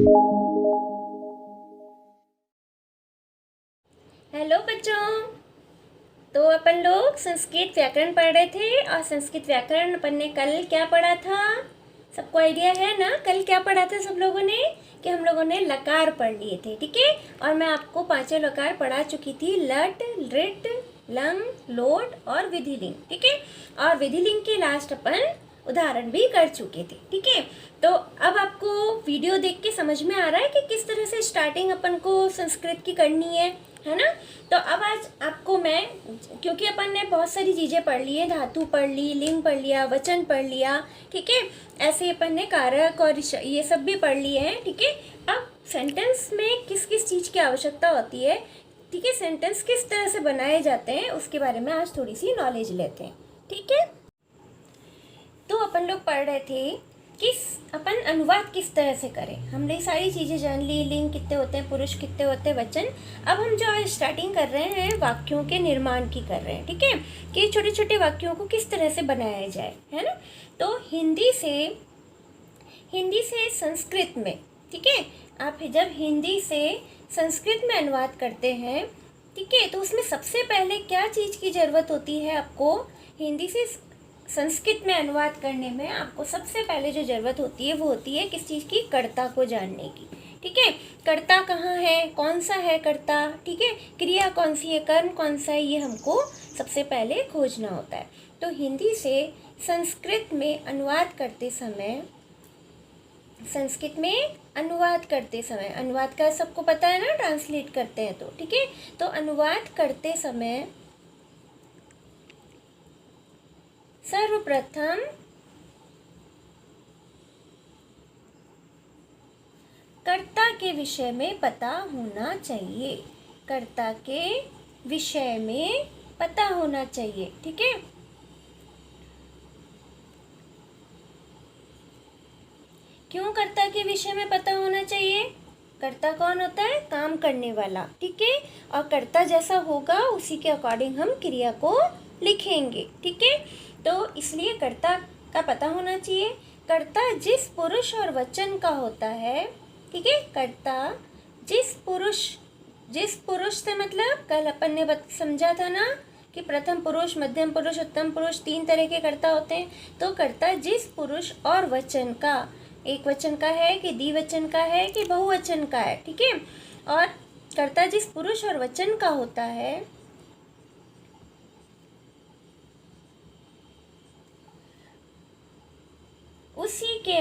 Hello बच्चों। तो अपन लोग संस्कृत व्याकरण पढ़ रहे थे और संस्कृत व्याकरण अपन ने कल क्या पढ़ा था? सबको आइडिया है ना कल क्या पढ़ा था सब लोगों ने? कि हम लोगों ने लकार पढ़ लिए थे, ठीक है। और मैं आपको पांचों लकार पढ़ा चुकी थी, लट, लृट, लंग, लोट और विधिलिंग, ठीक है। और विधिलिंग के लास्ट अपन उदाहरण भी कर चुके थे, ठीक है। तो अब आपको वीडियो देख के समझ में आ रहा है कि किस तरह से स्टार्टिंग अपन को संस्कृत की करनी है ना। तो अब आज आपको मैं, क्योंकि अपन ने बहुत सारी चीज़ें पढ़ ली है, धातु पढ़ ली, लिंग पढ़ लिया, वचन पढ़ लिया, ठीक है। ऐसे अपन ने कारक और ये सब भी पढ़ लिए हैं, ठीक है। अब सेंटेंस में किस किस चीज़ की आवश्यकता होती है, ठीक है, सेंटेंस किस तरह से बनाए जाते हैं, उसके बारे में आज थोड़ी सी नॉलेज लेते हैं, ठीक है। तो अपन लोग पढ़ रहे थे कि अपन अनुवाद किस तरह से करें। हमने सारी चीज़ें जान ली, लिंग कितने होते हैं, पुरुष कितने होते हैं, वचन। अब हम जो आज स्टार्टिंग कर रहे हैं वाक्यों के निर्माण की कर रहे हैं, ठीक है, कि छोटे छोटे वाक्यों को किस तरह से बनाया जाए, है ना। तो हिंदी से संस्कृत में, ठीक है, आप जब हिंदी से संस्कृत में अनुवाद करते हैं, ठीक है, तो उसमें सबसे पहले क्या चीज़ की ज़रूरत होती है आपको? हिंदी से संस्कृत में अनुवाद करने में आपको सबसे पहले जो ज़रूरत होती है वो होती है किस चीज़ की? कर्ता को जानने की, ठीक है। कर्ता कहाँ है, कौन सा है कर्ता, ठीक है, क्रिया कौन सी है, कर्म कौन सा है, ये हमको सबसे पहले खोजना होता है। तो हिंदी से संस्कृत में अनुवाद करते समय, अनुवाद का सबको पता है ना, ट्रांसलेट करते हैं तो, ठीक है। तो अनुवाद करते समय सर्वप्रथम कर्ता के विषय में पता होना चाहिए, कर्ता के विषय में पता होना चाहिए, ठीक है। क्यों कर्ता के विषय में पता होना चाहिए? कर्ता कौन होता है? काम करने वाला, ठीक है। और कर्ता जैसा होगा उसी के अकॉर्डिंग हम क्रिया को लिखेंगे, ठीक है। तो इसलिए कर्ता का पता होना चाहिए। कर्ता जिस पुरुष और वचन का होता है, ठीक है। कर्ता जिस पुरुष से, मतलब कल अपन ने समझा था ना कि प्रथम पुरुष, मध्यम पुरुष, उत्तम पुरुष, 3 तरह के कर्ता होते हैं। तो कर्ता जिस पुरुष और वचन का, एक वचन का है कि द्विवचन का है कि बहुवचन का है, ठीक है। और कर्ता जिस पुरुष और वचन का होता है, उसी के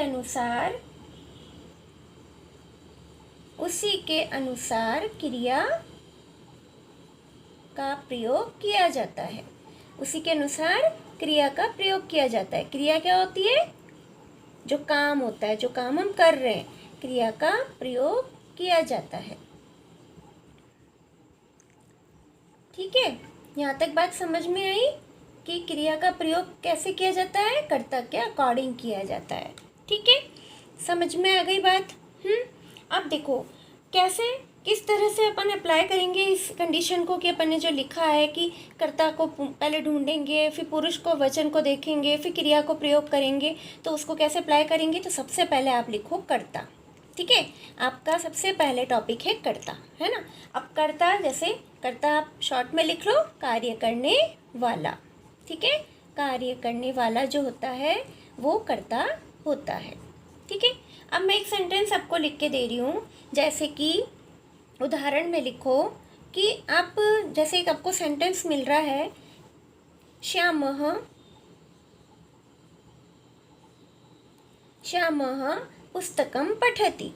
अनुसार क्रिया का प्रयोग किया जाता है। उसी के अनुसार क्रिया का प्रयोग किया जाता है। क्रिया क्या होती है? जो काम होता है, जो काम हम कर रहे हैं, क्रिया का प्रयोग किया जाता है, ठीक है। यहाँ तक बात समझ में आई कि क्रिया का प्रयोग कैसे किया जाता है? कर्ता के अकॉर्डिंग किया जाता है, ठीक है। समझ में आ गई बात? अब देखो कैसे, किस तरह से अपन अप्लाई करेंगे इस कंडीशन को कि अपन ने जो लिखा है कि कर्ता को पहले ढूंढेंगे, फिर पुरुष को, वचन को देखेंगे, फिर क्रिया को प्रयोग करेंगे। तो उसको कैसे अप्लाई करेंगे? तो सबसे पहले आप लिखो कर्ता, ठीक है। आपका सबसे पहले टॉपिक है कर्ता, है ना। अब कर्ता, जैसे कर्ता आप शॉर्ट में लिख लो, कार्य करने वाला, ठीक है। कार्य करने वाला जो होता है वो कर्ता होता है, ठीक है। अब मैं एक सेंटेंस आपको लिख के दे रही हूँ, जैसे कि उदाहरण में लिखो कि आप, जैसे एक आपको सेंटेंस मिल रहा है, श्यामः पुस्तकं पठति,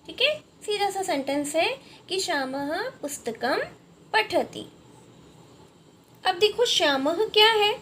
ठीक है। सीधा सा सेंटेंस है कि श्यामः पुस्तकं पठति। अब देखो श्यामः क्या है?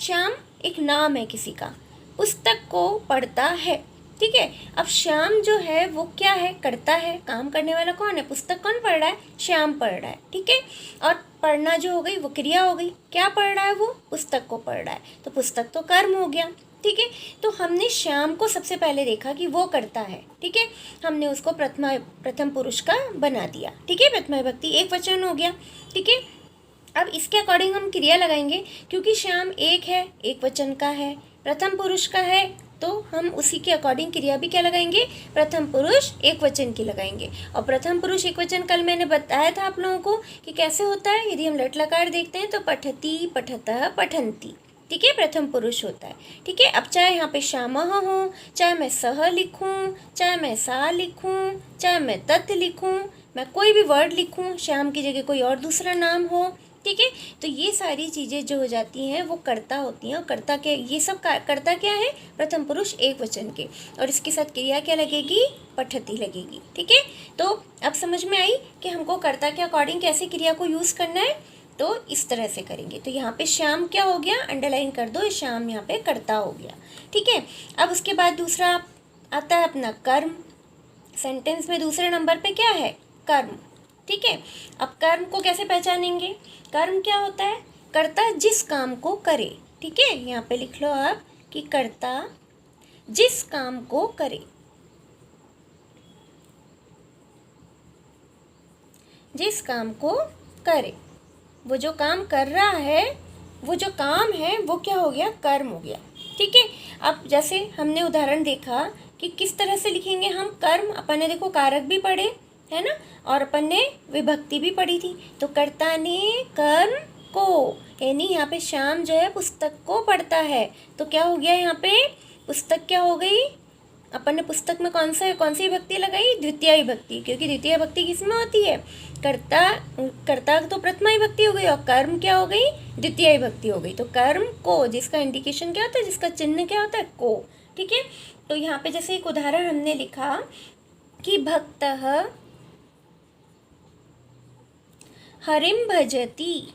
श्याम एक नाम है किसी का, पुस्तक को पढ़ता है, ठीक है। अब श्याम जो है वो क्या है? कर्ता है, काम करने वाला कौन है? पुस्तक कौन पढ़ रहा है? श्याम पढ़ रहा है, ठीक है। और पढ़ना जो हो गई वो क्रिया हो गई। क्या पढ़ रहा है वो? पुस्तक को पढ़ रहा है, तो पुस्तक तो कर्म हो गया, ठीक है। तो हमने श्याम को सबसे पहले देखा कि वो करता है, ठीक है। हमने उसको प्रथम पुरुष का बना दिया, ठीक है। प्रथमा विभक्ति एक वचन हो गया, ठीक है। अब इसके अकॉर्डिंग हम क्रिया लगाएंगे, क्योंकि श्याम एक है, एक वचन का है, प्रथम पुरुष का है, तो हम उसी के अकॉर्डिंग क्रिया भी क्या लगाएंगे, प्रथम पुरुष एक वचन की लगाएंगे। और प्रथम पुरुष एक वचन कल मैंने बताया था आप लोगों को कि कैसे होता है। यदि हम लट लकार देखते हैं तो पठती, पठतः, पठन्ति, ठीक है, प्रथम पुरुष होता है। ठीक है, अब चाहे यहाँ पे श्यामः हो, चाहे मैं सह लिखूँ, चाहे मैं सा लिखूँ, चाहे मैं तत् लिखूँ, मैं कोई भी वर्ड लिखूँ, श्याम की जगह कोई और दूसरा नाम हो, ठीक है, तो ये सारी चीज़ें जो हो जाती हैं वो कर्ता होती हैं। और कर्ता के ये सब कर्ता क्या है, प्रथम पुरुष एक वचन के, और इसके साथ क्रिया क्या लगेगी, पठती लगेगी। ठीक है, तो अब समझ में आई कि हमको कर्ता के अकॉर्डिंग कैसे क्रिया को यूज़ करना है। तो इस तरह से करेंगे। तो यहाँ पे श्याम क्या हो गया, अंडरलाइन कर दो, श्याम यहाँ पे कर्ता हो गया। ठीक है, अब उसके बाद दूसरा आता है अपना कर्म। सेंटेंस में दूसरे नंबर पे क्या है, कर्म। ठीक है, अब कर्म को कैसे पहचानेंगे, कर्म क्या होता है, कर्ता जिस काम को करे। ठीक है, यहाँ पे लिख लो आप कि कर्ता जिस काम को करे, जिस काम को करे, वो जो काम कर रहा है, वो जो काम है वो क्या हो गया, कर्म हो गया। ठीक है, अब जैसे हमने उदाहरण देखा कि किस तरह से लिखेंगे हम कर्म। अपन ने देखो कारक भी पढ़े है ना, और अपन ने विभक्ति भी पढ़ी थी। तो कर्ता ने कर्म को, यानी यहाँ पे श्याम जो है पुस्तक को पढ़ता है, तो क्या हो गया यहाँ पे, पुस्तक क्या हो गई, अपन ने पुस्तक में कौन सी विभक्ति लगाई, द्वितीय विभक्ति, क्योंकि द्वितीय विभक्ति किसमें होती है, कर्ता तो प्रथमा विभक्ति हो गई और कर्म क्या हो गई, द्वितीय विभक्ति हो गई। तो कर्म को, जिसका इंडिकेशन क्या होता है, जिसका चिन्ह क्या होता है, को। ठीक है, तो यहाँ पे जैसे एक उदाहरण हमने लिखा कि भक्तः हरिम भजति।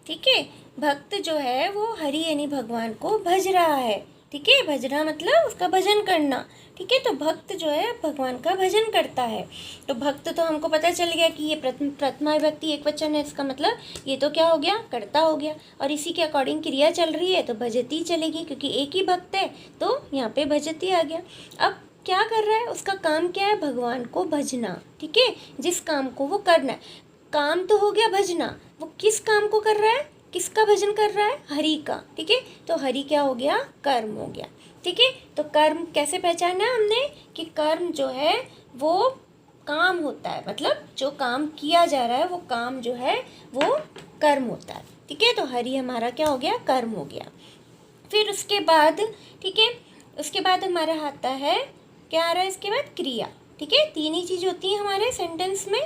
ठीक है, भक्त जो है वो हरि यानी भगवान को भज रहा है। ठीक है, भजना मतलब उसका भजन करना। ठीक है, तो भक्त जो है भगवान का भजन करता है। तो भक्त तो हमको पता चल गया कि ये प्रथमा विभक्ति एक वचन है, इसका मतलब ये तो क्या हो गया, कर्ता हो गया। और इसी के अकॉर्डिंग क्रिया चल रही है तो भजती चलेगी, क्योंकि एक ही भक्त है तो यहाँ पे भजती आ गया। अब क्या कर रहा है, उसका काम क्या है, भगवान को भजना। ठीक है, जिस काम को वो करना है, काम तो हो गया भजना, वो किस काम को कर रहा है, किसका भजन कर रहा है, हरि का। ठीक है, तो हरि क्या हो गया, कर्म हो गया। ठीक है, तो कर्म कैसे पहचाना हमने कि कर्म जो है वो काम होता है, मतलब जो काम किया जा रहा है वो काम जो है वो कर्म होता है। ठीक है, तो हरि हमारा क्या हो गया, कर्म हो गया। फिर उसके बाद, ठीक है, उसके बाद हमारा आता है, क्या आ रहा है इसके बाद, क्रिया। ठीक है, तीन ही चीज़ होती हैं हमारे सेंटेंस में।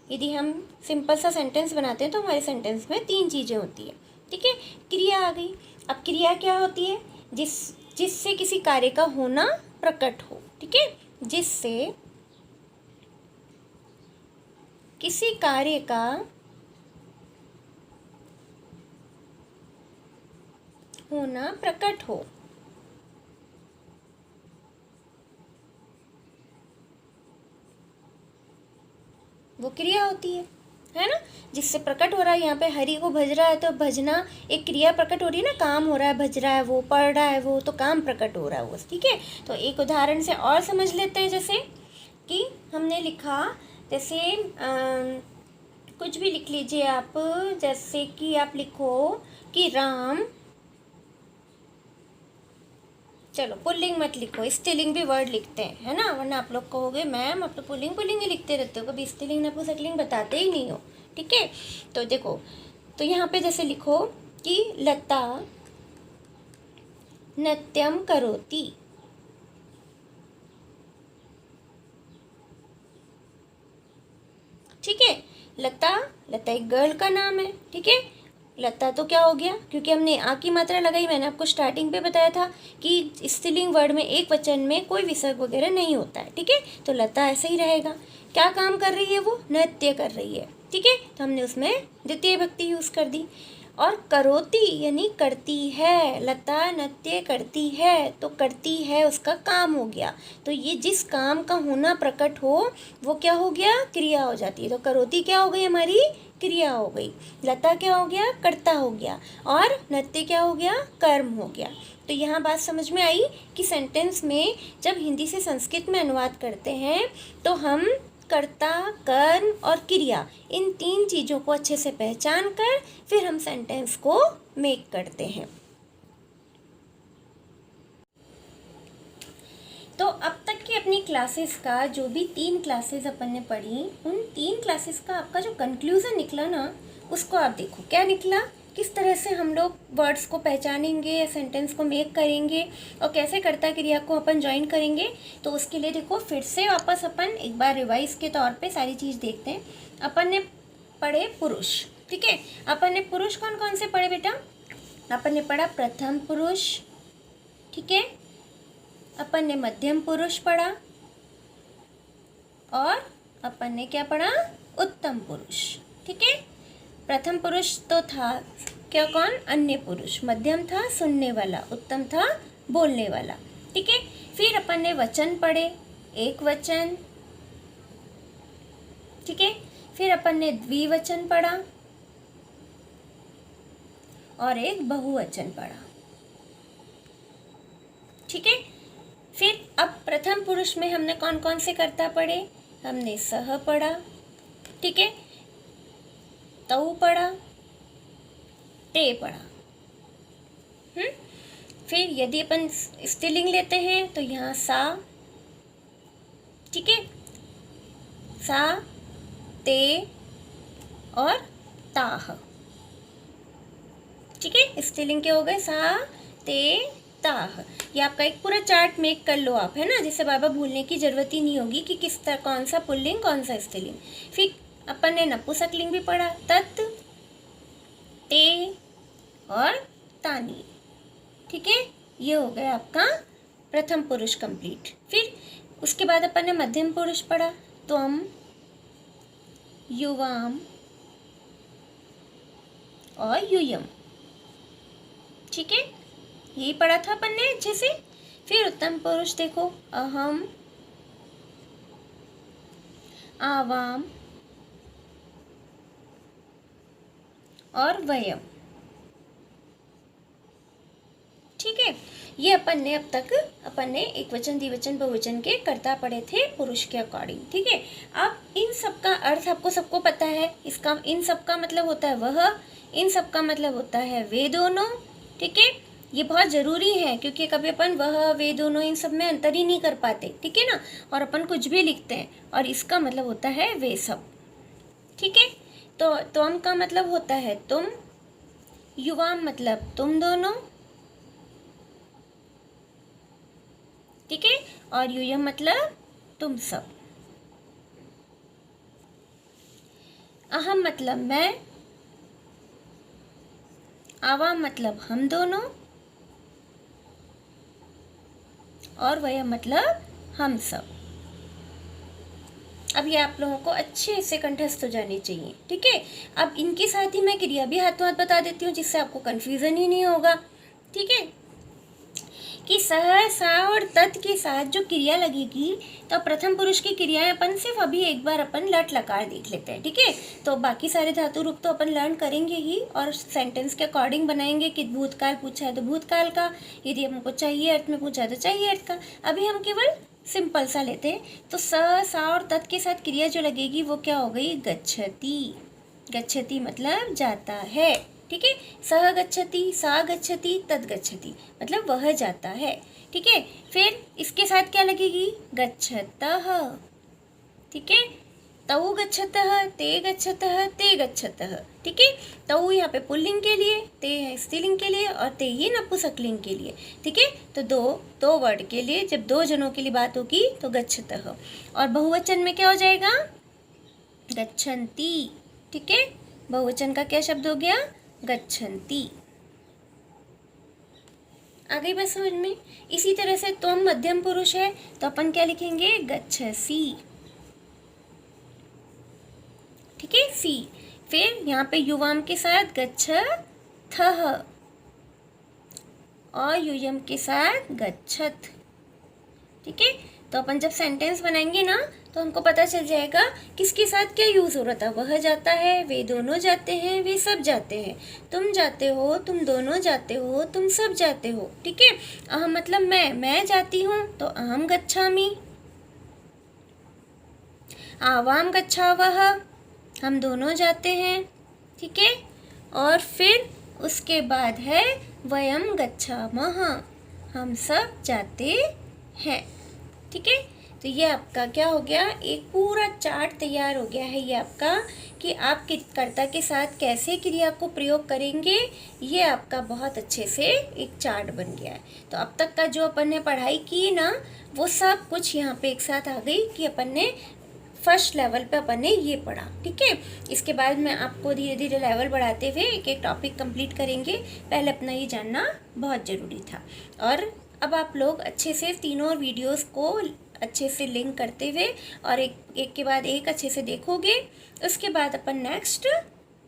यदि हम सिंपल सा सेंटेंस बनाते हैं तो हमारे सेंटेंस में तीन चीज़ें होती है। ठीक है, क्रिया आ गई। अब क्रिया क्या होती है, जिससे किसी कार्य का होना प्रकट हो। ठीक है, जिससे किसी कार्य का होना प्रकट हो। वो क्रिया होती है ना, जिससे प्रकट हो रहा है। यहाँ पे हरि को भज रहा है तो भजना एक क्रिया प्रकट हो रही है ना, काम हो रहा है, भज रहा है वो, पढ़ रहा है वो, तो काम प्रकट हो रहा है वो। ठीक है, तो एक उदाहरण से और समझ लेते हैं। जैसे कि हमने लिखा, जैसे कुछ भी लिख लीजिए आप, जैसे कि आप लिखो कि राम, चलो पुल्लिंग मत लिखो, स्त्रीलिंग भी वर्ड लिखते हैं, है ना, वरना आप लोग कहोगे मैम आप तो पुल्लिंग ही लिखते रहते हो, कभी स्त्रीलिंग नपुंसकलिंग बताते ही नहीं हो। ठीक है, तो देखो, तो यहाँ पे जैसे लिखो कि लता नृत्यम करोति। ठीक है, लता एक गर्ल का नाम है। ठीक है, लता तो क्या हो गया, क्योंकि हमने आ की मात्रा लगाई। मैंने आपको स्टार्टिंग पे बताया था कि स्त्रीलिंग वर्ड में एक वचन में कोई विसर्ग वगैरह नहीं होता है। ठीक है, तो लता ऐसे ही रहेगा। क्या काम कर रही है, वो नृत्य कर रही है। ठीक है, तो हमने उसमें द्वितीय विभक्ति यूज़ कर दी। और करोती यानी करती है, लता नृत्य करती है, तो करती है उसका काम हो गया। तो ये जिस काम का होना प्रकट हो वो क्या हो गया, क्रिया हो जाती है। तो करोती क्या हो गई, हमारी क्रिया हो गई। लता क्या हो गया, कर्ता हो गया। और नृत्य क्या हो गया, कर्म हो गया। तो यहाँ बात समझ में आई कि सेंटेंस में जब हिंदी से संस्कृत में अनुवाद करते हैं तो हम कर्ता, कर्म और क्रिया, इन तीन चीज़ों को अच्छे से पहचान कर फिर हम सेंटेंस को मेक करते हैं। तो अब तक की अपनी क्लासेस का जो भी 3 क्लासेस अपन ने पढ़ी, उन 3 क्लासेस का आपका जो कंक्लूज़न निकला ना, उसको आप देखो क्या निकला, किस तरह से हम लोग वर्ड्स को पहचानेंगे या सेंटेंस को मेक करेंगे और कैसे कर्ता क्रिया को अपन ज्वाइन करेंगे। तो उसके लिए देखो फिर से वापस अपन एक बार रिवाइज के तौर पे सारी चीज़ देखते हैं। अपन ने पढ़े पुरुष, ठीक है। अपन ने पुरुष कौन कौन से पढ़े बेटा? अपन ने पढ़ा प्रथम पुरुष, ठीक है। अपन ने मध्यम पुरुष पढ़ा और अपन ने क्या पढ़ा? उत्तम पुरुष, ठीक है। प्रथम पुरुष तो था क्या कौन? अन्य पुरुष। मध्यम था सुनने वाला, उत्तम था बोलने वाला, ठीक है। फिर अपन ने वचन पढ़े, एक वचन, ठीक है। फिर अपन ने द्विवचन पढ़ा और एक बहुवचन पढ़ा, ठीक है। फिर अब प्रथम पुरुष में हमने कौन कौन से कर्ता पढ़े? हमने सह पढ़ा, ठीक है, तऊ पढ़ा, ते पढ़ा। फिर यदि अपन स्त्रीलिंग लेते हैं तो यहाँ सा, ठीक है, सा, ते और ताह, ठीक है। स्त्रीलिंग के हो गए सा, ते, ताह। ये आपका एक पूरा चार्ट मेक कर लो आप, है ना, जिससे बाबा भूलने की जरूरत ही नहीं होगी कि किस तरह कौन सा पुल्लिंग कौन सा स्त्रीलिंग। फिर अपन ने नपुंसकलिंग भी पढ़ा, तत्, ते और तानी, ठीक है। ये हो गया आपका प्रथम पुरुष कंप्लीट। फिर उसके बाद अपन ने मध्यम पुरुष पढ़ा, त्वम, युवाम और यूयम, ठीक है। यही पढ़ा था अपन ने अच्छे से। फिर उत्तम पुरुष देखो, अहम, आवाम और वयम, ठीक है। ये अपन ने अब तक एक वचन द्विवचन बहुवचन के कर्ता पढ़े थे पुरुष के अकॉर्डिंग, ठीक है। अब इन सब का अर्थ आपको सबको पता है। इसका इन सब का मतलब होता है वह, इन सब का मतलब होता है वे दोनों, ठीक है। ये बहुत ज़रूरी है क्योंकि कभी अपन वह, वे दोनों, इन सब में अंतर ही नहीं कर पाते, ठीक है ना। और अपन कुछ भी लिखते हैं और इसका मतलब होता है वे सब, ठीक है। तो त्वम का मतलब होता है तुम, युवाम मतलब तुम दोनों, ठीक है, और यूयम मतलब तुम सब। अहम मतलब मैं, आवाम मतलब हम दोनों और वह मतलब हम सब। अब ये आप लोगों को अच्छे से कंठस्थ हो जानी चाहिए, ठीक है। अब इनके साथ ही मैं क्रिया भी हाथों हाथ बता देती हूँ जिससे आपको कन्फ्यूज़न ही नहीं होगा, ठीक है। कि सह, सा और तत् के साथ जो क्रिया लगेगी, तो प्रथम पुरुष की क्रियाएं अपन सिर्फ अभी एक बार अपन लट लकार देख लेते हैं, ठीक है। तो बाकी सारे धातु रूप तो अपन लर्न करेंगे ही और सेंटेंस के अकॉर्डिंग बनाएंगे कि भूतकाल पूछा है तो भूतकाल का, यदि हमको चाहिए अर्थ में पूछा है तो चाहिए अर्थ का। अभी हम केवल सिंपल सा लेते हैं। तो स, सा और तत् के साथ क्रिया जो लगेगी वो क्या हो गई? गच्छति। गच्छति मतलब जाता है, ठीक है। सह गच्छति, सा गच्छति, तत् गच्छति मतलब वह जाता है, ठीक है। फिर इसके साथ क्या लगेगी? गच्छतः, ठीक है। तौ गच्छतः, ते गच्छतः, ते गच्छतः, ठीक है। तौ यहाँ पे पुल्लिंग के लिए, ते है स्त्रीलिंग के लिए और ते ही नपुंसकलिंग के लिए, ठीक है। तो दो वर्ड के लिए, जब दो जनों के लिए बात होगी तो गच्छतः। और बहुवचन में क्या हो जाएगा? गच्छन्ति, ठीक है। बहुवचन का क्या शब्द हो गया? गच्छन्ति। आ गई बात समझ में? इसी तरह से तुम मध्यम पुरुष है तो अपन क्या लिखेंगे? गच्छसि, ठीक है, सी। फिर यहाँ पे युवाम के साथ गच्छथः और यूयम के साथ गच्छत, ठीक है। तो अपन जब सेंटेंस बनाएंगे ना तो हमको पता चल जाएगा किसके साथ क्या यूज़ हो रहा था। वह जाता है, वे दोनों जाते हैं, वे सब जाते हैं, तुम जाते हो, तुम दोनों जाते हो, तुम सब जाते हो, ठीक है। अहम मतलब मैं जाती हूँ तो अहम गच्छामि। आवाम गच्छावः हम दोनों जाते हैं, ठीक है। और फिर उसके बाद है वयम गच्छामः हम सब जाते हैं, ठीक है। तो ये आपका क्या हो गया, एक पूरा चार्ट तैयार हो गया है ये आपका, कि आप कर्ता के साथ कैसे क्रिया को प्रयोग करेंगे। ये आपका बहुत अच्छे से एक चार्ट बन गया है। तो अब तक का जो अपन ने पढ़ाई की ना, वो सब कुछ यहाँ पे एक साथ आ गई कि अपन ने फर्स्ट लेवल पे अपन ने ये पढ़ा। ठीक है, इसके बाद मैं आपको धीरे धीरे लेवल बढ़ाते हुए एक एक टॉपिक कंप्लीट करेंगे। पहले अपना ये जानना बहुत ज़रूरी था। और अब आप लोग अच्छे से तीनों वीडियोस को अच्छे से लिंक करते हुए और एक एक के बाद एक अच्छे से देखोगे। उसके बाद अपन नेक्स्ट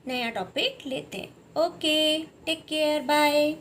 नया टॉपिक लेते हैं। Okay, take care, bye.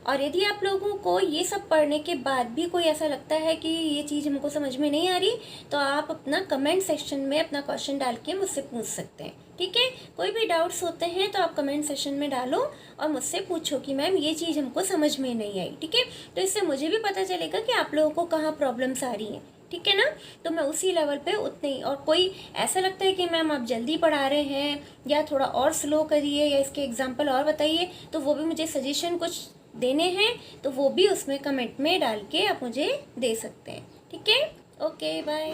और यदि आप लोगों को ये सब पढ़ने के बाद भी कोई ऐसा लगता है कि ये चीज़ हमको समझ में नहीं आ रही, तो आप अपना कमेंट सेक्शन में अपना क्वेश्चन डाल के मुझसे पूछ सकते हैं। ठीक है, कोई भी डाउट्स होते हैं तो आप कमेंट सेक्शन में डालो और मुझसे पूछो कि मैम ये चीज़ हमको समझ में नहीं आई। ठीक है, तो इससे मुझे भी पता चलेगा कि आप लोगों को कहाँ प्रॉब्लम्स आ रही हैं। ठीक है ना, तो मैं उसी लेवल पे उतने ही, और कोई ऐसा लगता है कि मैम आप जल्दी पढ़ा रहे हैं या थोड़ा और स्लो करिए या इसके एग्जाम्पल और बताइए, तो वो भी मुझे सजेशन कुछ देने हैं, तो वो भी उसमें कमेंट में डाल के आप मुझे दे सकते हैं। ठीक है, ओके, बाय।